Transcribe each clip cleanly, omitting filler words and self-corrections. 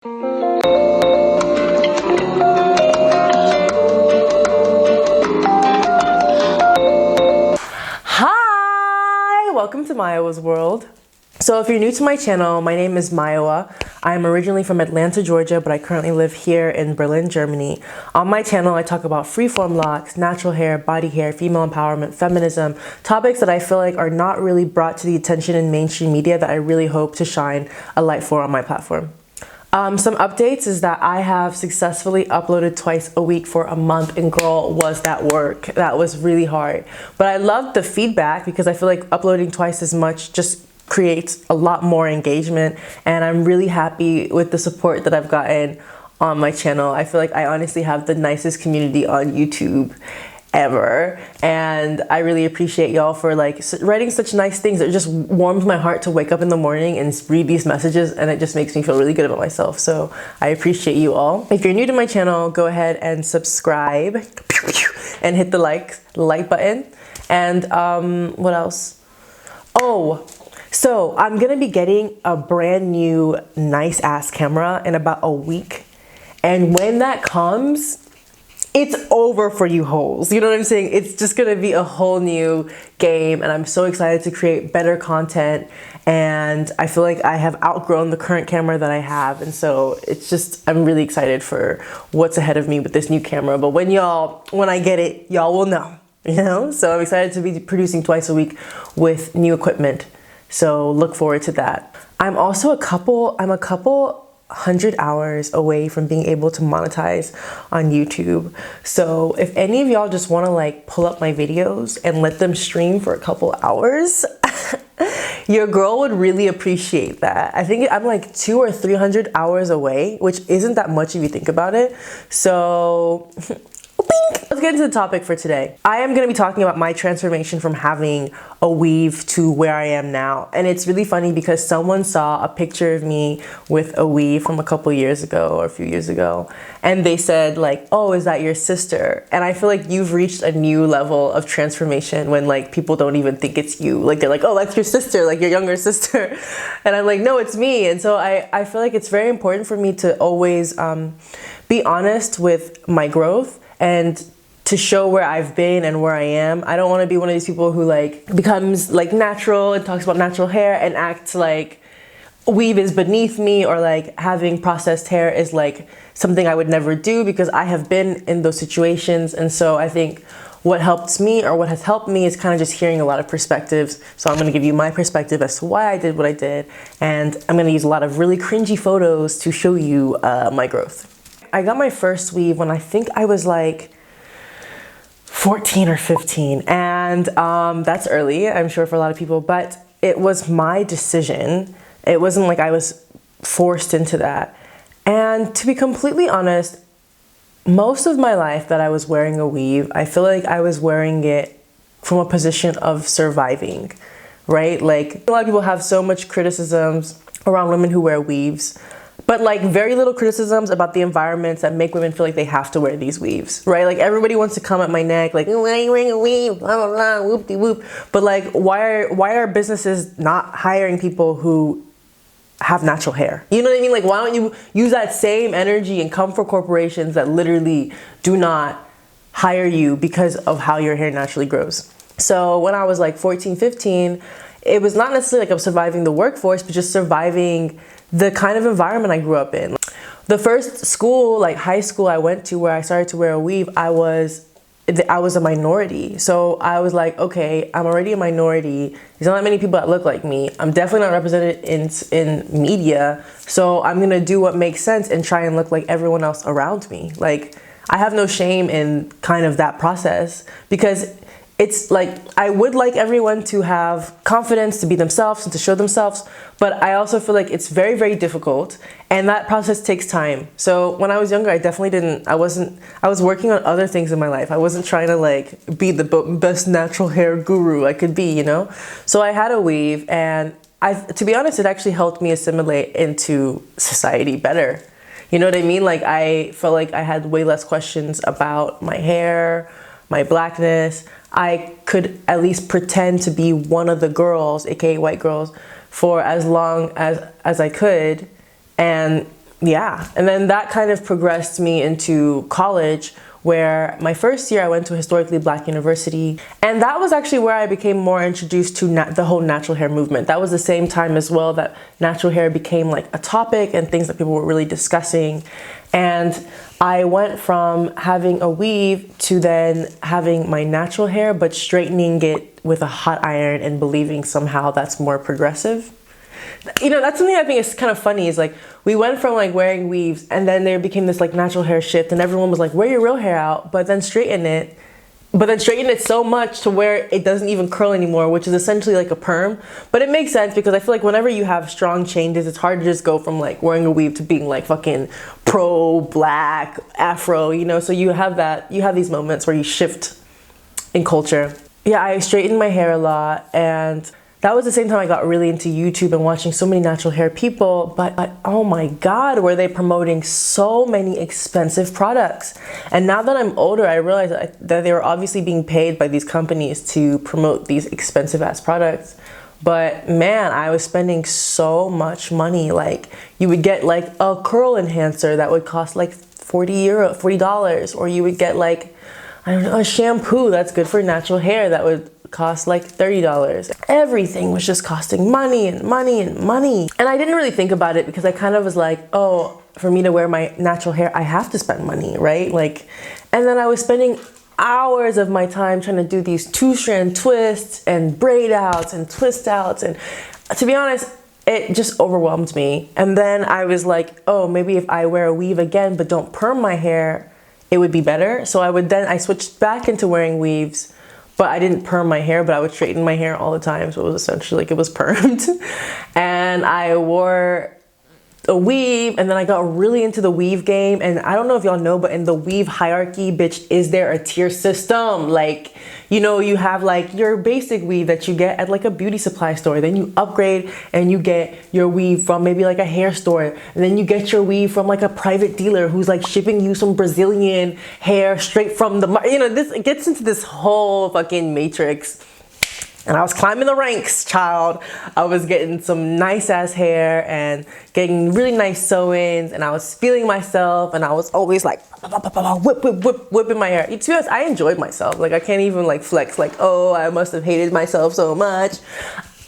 Hi, welcome to Maiwa's World. So if you're new to my channel, my name is Maiwa. I'm originally from Atlanta, Georgia, but I currently live here in Berlin, Germany. On my channel, I talk about freeform locks, natural hair, body hair, female empowerment, feminism, topics that I feel like are not really brought to the attention in mainstream media that I really hope to shine a light for on my platform. Some updates is that I have successfully uploaded twice a week for a month, and girl, was that work. That was really hard. But I loved the feedback because I feel like uploading twice as much just creates a lot more engagement, and I'm really happy with the support that I've gotten on my channel. I feel like I honestly have the nicest community on YouTube ever, and I really appreciate y'all for like writing such nice things. It just warms my heart to wake up in the morning and read these messages, and it just makes me feel really good about myself. So I appreciate you all. If you're new to my channel, go ahead and subscribe and hit the like button. And what else? Oh, so I'm gonna be getting a brand new nice ass camera in about a week, and when that comes, it's over for you hoes. You know what I'm saying? It's just gonna be a whole new game, and I'm so excited to create better content. And I feel like I have outgrown the current camera that I have, and so it's just, I'm really excited for what's ahead of me with this new camera. But when I get it, y'all will know, you know? So I'm excited to be producing twice a week with new equipment. So look forward to that. I'm also a couple 100 hours away from being able to monetize on YouTube. So if any of y'all just want to like pull up my videos and let them stream for a couple hours, your girl would really appreciate that. I think I'm like 200 or 300 hours away, which isn't that much if you think about it. So let's get into the topic for today. I am going to be talking about my transformation from having a weave to where I am now. And it's really funny because someone saw a picture of me with a weave from a couple years ago or a few years ago, and they said like, oh, is that your sister? And I feel like you've reached a new level of transformation when like people don't even think it's you. Like they're like, oh, that's your sister, like your younger sister. And I'm like, no, it's me. And so I feel like it's very important for me to always be honest with my growth and to show where I've been and where I am. I don't want to be one of these people who like becomes like natural and talks about natural hair and acts like weave is beneath me, or like having processed hair is like something I would never do, because I have been in those situations. And so I think what helps me, or what has helped me, is kind of just hearing a lot of perspectives. So I'm going to give you my perspective as to why I did what I did, and I'm going to use a lot of really cringy photos to show you my growth. I got my first weave when I think I was like 14 or 15, and that's early, I'm sure, for a lot of people, but it was my decision. It wasn't like I was forced into that. And to be completely honest, most of my life that I was wearing a weave, I feel like I was wearing it from a position of surviving, right? Like a lot of people have so much criticisms around women who wear weaves, but like very little criticisms about the environments that make women feel like they have to wear these weaves, right? Like everybody wants to come at my neck like, why are you wearing a weave, blah, blah, blah, whoop-de-whoop. But like, why are businesses not hiring people who have natural hair? You know what I mean? Like, why don't you use that same energy and come for corporations that literally do not hire you because of how your hair naturally grows? So when I was like 14, 15, it was not necessarily like I'm surviving the workforce, but just surviving the kind of environment I grew up in. The first school, like high school I went to where I started to wear a weave, I was a minority. So I was like, okay, I'm already a minority. There's not that many people that look like me. I'm definitely not represented in media. So I'm gonna do what makes sense and try and look like everyone else around me. Like, I have no shame in kind of that process, because it's like, I would like everyone to have confidence to be themselves and to show themselves, but I also feel like it's very, very difficult, and that process takes time. So when I was younger, I definitely didn't, I was working on other things in my life. I wasn't trying to like be the best natural hair guru I could be, you know? So I had a weave, and to be honest, it actually helped me assimilate into society better. You know what I mean? Like, I felt like I had way less questions about my hair, my blackness. I could at least pretend to be one of the girls, aka white girls, for as long as I could. And yeah, and then that kind of progressed me into college, where my first year I went to a historically black university, and that was actually where I became more introduced to the whole natural hair movement. That was the same time as well that natural hair became like a topic and things that people were really discussing. And I went from having a weave to then having my natural hair but straightening it with a hot iron and believing somehow that's more progressive. You know, that's something I think is kind of funny, is like we went from like wearing weaves and then there became this like natural hair shift and everyone was like, wear your real hair out, but then straighten it so much to where it doesn't even curl anymore, which is essentially like a perm. But it makes sense because I feel like whenever you have strong changes, it's hard to just go from like wearing a weave to being like fucking pro black afro, you know. So you have these moments where you shift in culture. Yeah, I straightened my hair a lot, and that was the same time I got really into YouTube and watching so many natural hair people, but oh my God, were they promoting so many expensive products. And now that I'm older, I realize that they were obviously being paid by these companies to promote these expensive ass products. But man, I was spending so much money. Like you would get like a curl enhancer that would cost like $40, or you would get like, I don't know, a shampoo that's good for natural hair that would cost like $30. Everything was just costing money and money and money. And I didn't really think about it because I kind of was like, oh, for me to wear my natural hair, I have to spend money, right? Like, and then I was spending hours of my time trying to do these 2-strand twists and braid outs and twist outs. And to be honest, it just overwhelmed me. And then I was like, oh, maybe if I wear a weave again, but don't perm my hair, it would be better. So I switched back into wearing weaves. But I didn't perm my hair, but I would straighten my hair all the time. So it was essentially like it was permed. And I wore a weave, and then I got really into the weave game. And I don't know if y'all know, but in the weave hierarchy, bitch, is there a tier system? Like, you know, you have like your basic weave that you get at like a beauty supply store. Then you upgrade and you get your weave from maybe like a hair store. And then you get your weave from like a private dealer who's like shipping you some Brazilian hair straight from the, you know, it gets into this whole fucking matrix. And I was climbing the ranks, child. I was getting some nice ass hair and getting really nice sew-ins, and I was feeling myself, and I was always like whipping my hair. To be honest, I enjoyed myself. Like I can't even like flex like, oh, I must have hated myself so much.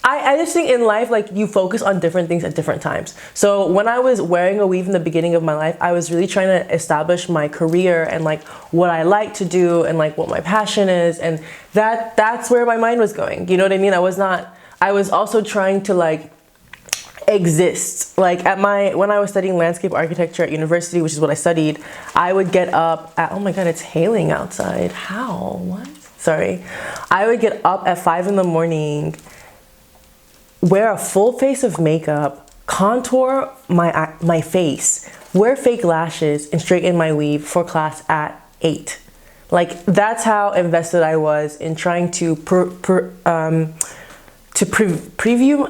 I just think in life, like you focus on different things at different times. So when I was wearing a weave in the beginning of my life, I was really trying to establish my career and like what I like to do and like what my passion is. And that's where my mind was going. You know what I mean? I was also trying to like exist. Like when I was studying landscape architecture at university, which is what I studied, I would get up at, oh my God, it's hailing outside. How? What? Sorry. I would get up at 5 in the morning, wear a full face of makeup, contour my face, wear fake lashes, and straighten my weave for class at 8. Like that's how invested I was in trying to preview,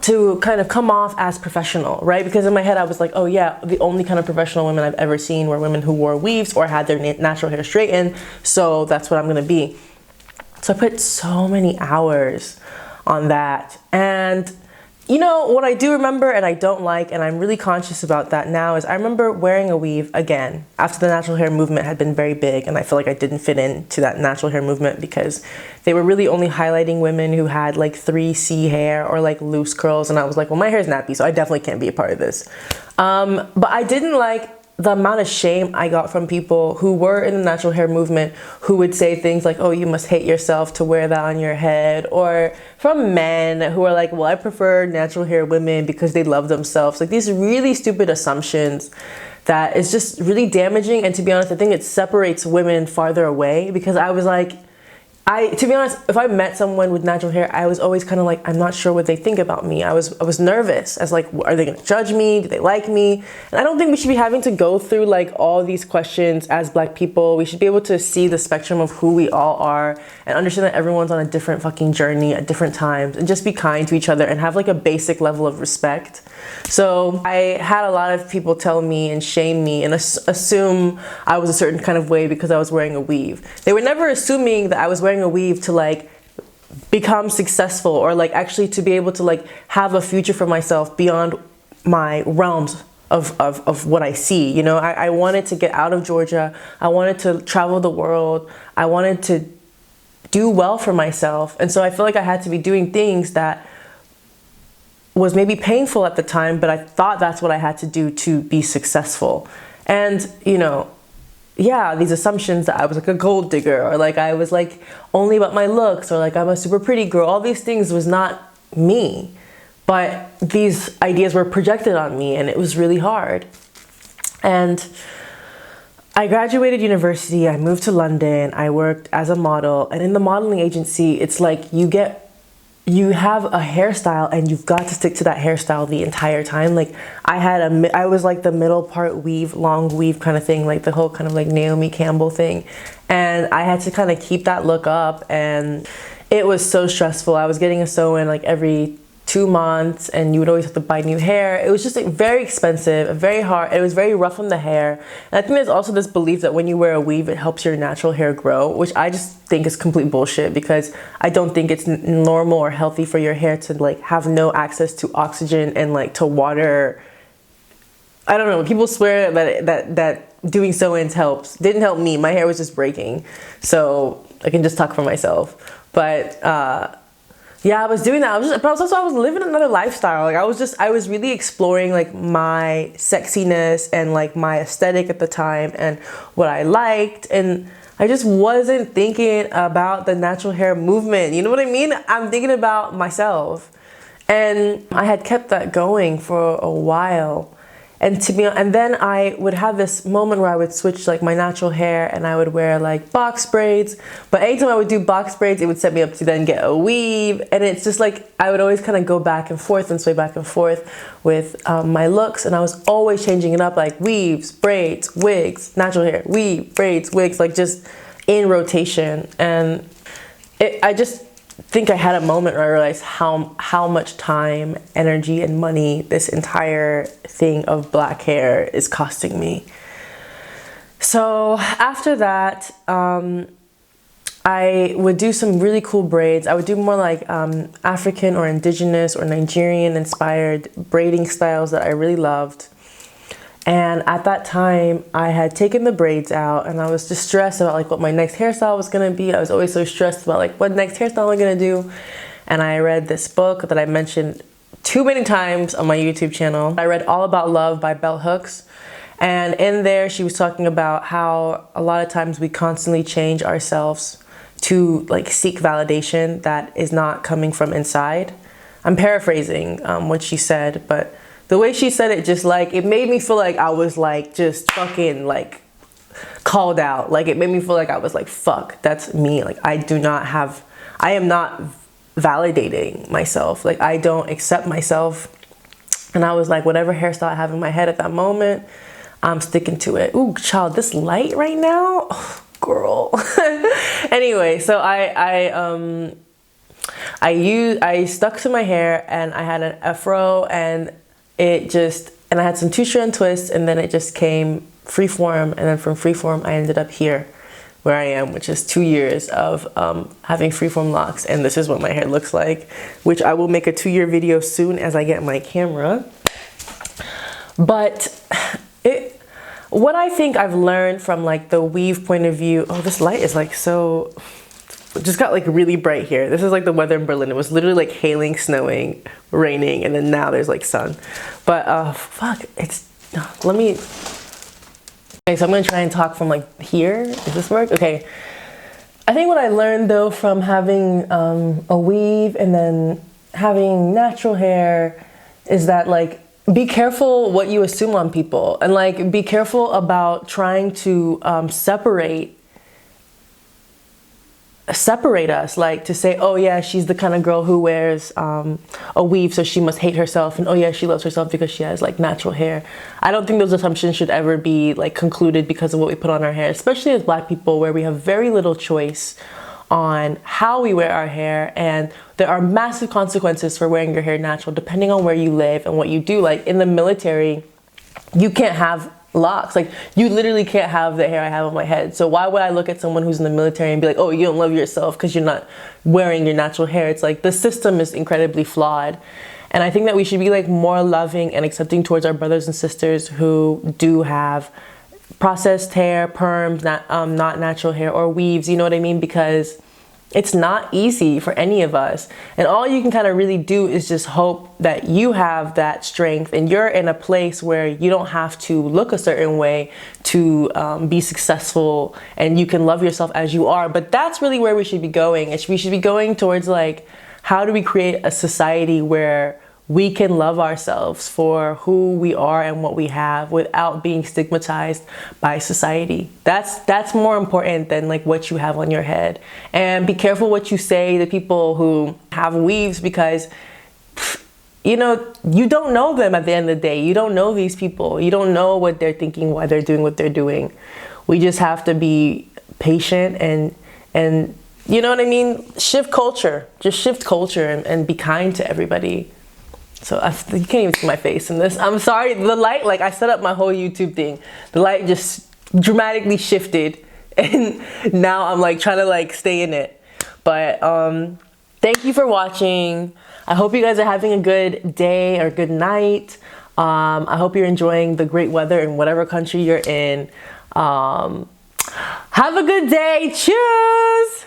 to kind of come off as professional, right? Because in my head I was like, oh yeah, the only kind of professional women I've ever seen were women who wore weaves or had their natural hair straightened, so that's what I'm gonna be. So I put so many hours on that. And you know, what I do remember and I don't like, and I'm really conscious about that now, is I remember wearing a weave again after the natural hair movement had been very big, and I feel like I didn't fit into that natural hair movement because they were really only highlighting women who had like 3C hair or like loose curls, and I was like, well, my hair's nappy, so I definitely can't be a part of this. But I didn't like the amount of shame I got from people who were in the natural hair movement who would say things like, oh, you must hate yourself to wear that on your head, or from men who are like, well, I prefer natural hair women because they love themselves. Like these really stupid assumptions that is just really damaging. And to be honest, I think it separates women farther away, because I was like, to be honest, if I met someone with natural hair, I was always kind of like, I'm not sure what they think about me. I was nervous. I was like, are they going to judge me? Do they like me? And I don't think we should be having to go through like all these questions as Black people. We should be able to see the spectrum of who we all are and understand that everyone's on a different fucking journey at different times, and just be kind to each other and have like a basic level of respect. So I had a lot of people tell me and shame me and assume I was a certain kind of way because I was wearing a weave. They were never assuming that I was wearing a weave to like become successful or like actually to be able to like have a future for myself beyond my realms of what I see. You know, I wanted to get out of Georgia. I wanted to travel the world. I wanted to do well for myself. And so I feel like I had to be doing things that was maybe painful at the time, but I thought that's what I had to do to be successful. And, you know, yeah, these assumptions that I was like a gold digger, or like I was like only about my looks, or like I'm a super pretty girl, all these things was not me. But these ideas were projected on me, and it was really hard. And I graduated university, I moved to London, I worked as a model, and in the modeling agency, it's like you have a hairstyle and you've got to stick to that hairstyle the entire time. Like I was like the middle part weave, long weave kind of thing, like the whole kind of like Naomi Campbell thing. And I had to kind of keep that look up, and it was so stressful. I was getting a sew-in like every 2 months, and you would always have to buy new hair. It was just like very expensive, very hard. It was very rough on the hair. And I think there's also this belief that when you wear a weave, it helps your natural hair grow, which I just think is complete bullshit, because I don't think it's normal or healthy for your hair to like have no access to oxygen and like to water. I don't know. People swear that doing sew-ins helps. Didn't help me. My hair was just breaking. So I can just talk for myself. But yeah, I was doing that. I was living another lifestyle. Like I was really exploring like my sexiness and like my aesthetic at the time and what I liked. And I just wasn't thinking about the natural hair movement. You know what I mean? I'm thinking about myself. And I had kept that going for a while. And then I would have this moment where I would switch like my natural hair, and I would wear like box braids. But anytime I would do box braids, it would set me up to then get a weave. And it's just like I would always kind of go back and forth and sway back and forth with my looks. And I was always changing it up, like weaves, braids, wigs, natural hair, weave, braids, wigs, like just in rotation. And I just think I had a moment where I realized how much time, energy, and money this entire thing of black hair is costing me. So after that, I would do some really cool braids. I would do more like African or indigenous or Nigerian inspired braiding styles that I really loved. And at that time, I had taken the braids out, and I was just stressed about like what my next hairstyle was gonna be. I was always so stressed about like what next hairstyle am I gonna do. And I read this book that I mentioned too many times on my YouTube channel. I read All About Love by Bell Hooks. And in there, she was talking about how a lot of times we constantly change ourselves to like seek validation that is not coming from inside. I'm paraphrasing what she said, but the way she said it, just like, it made me feel like I was like, just fucking like called out. Like it made me feel like I was like, fuck, that's me. Like I am not validating myself. Like I don't accept myself. And I was like, whatever hairstyle I have in my head at that moment, I'm sticking to it. Ooh, child, this light right now, oh, girl. Anyway, so I stuck to my hair, and I had an afro, and I had some 2-strand twists, and then it just came freeform, and then from freeform I ended up here where I am, which is 2 years of having freeform locks, and this is what my hair looks like, which I will make a 2-year video soon as I get my camera. But what I think I've learned from like the weave point of view, oh, this light is like so, it just got like really bright here. This is like the weather in Berlin. It was literally like hailing, snowing, raining, and then now there's like sun. But fuck, okay, so I'm gonna try and talk from like here. Does this work? Okay. I think what I learned though from having a weave and then having natural hair is that like, be careful what you assume on people, and like be careful about trying to separate us, like to say, oh yeah, she's the kind of girl who wears a weave, so she must hate herself, and oh yeah, she loves herself because she has like natural hair. I don't think those assumptions should ever be like concluded because of what we put on our hair, especially as Black people, where we have very little choice on how we wear our hair, and there are massive consequences for wearing your hair natural depending on where you live and what you do. Like in the military, you can't have locks. Like you literally can't have the hair I have on my head. So why would I look at someone who's in the military and be like, oh, you don't love yourself because you're not wearing your natural hair? It's like the system is incredibly flawed. And I think that we should be like more loving and accepting towards our brothers and sisters who do have processed hair, perms, not natural hair, or weaves, you know what I mean? Because it's not easy for any of us. And all you can kind of really do is just hope that you have that strength and you're in a place where you don't have to look a certain way to be successful, and you can love yourself as you are. But that's really where we should be going. We should be going towards like, how do we create a society where we can love ourselves for who we are and what we have without being stigmatized by society. That's more important than like what you have on your head. And be careful what you say to people who have weaves, because you know, you don't know them at the end of the day. You don't know these people. You don't know what they're thinking, why they're doing what they're doing. We just have to be patient and you know what I mean? Shift culture. Just shift culture and be kind to everybody. So you can't even see my face in this. I'm sorry, the light, like I set up my whole YouTube thing. The light just dramatically shifted and now I'm like trying to like stay in it. But thank you for watching. I hope you guys are having a good day or good night. I hope you're enjoying the great weather in whatever country you're in. Have a good day. Cheers!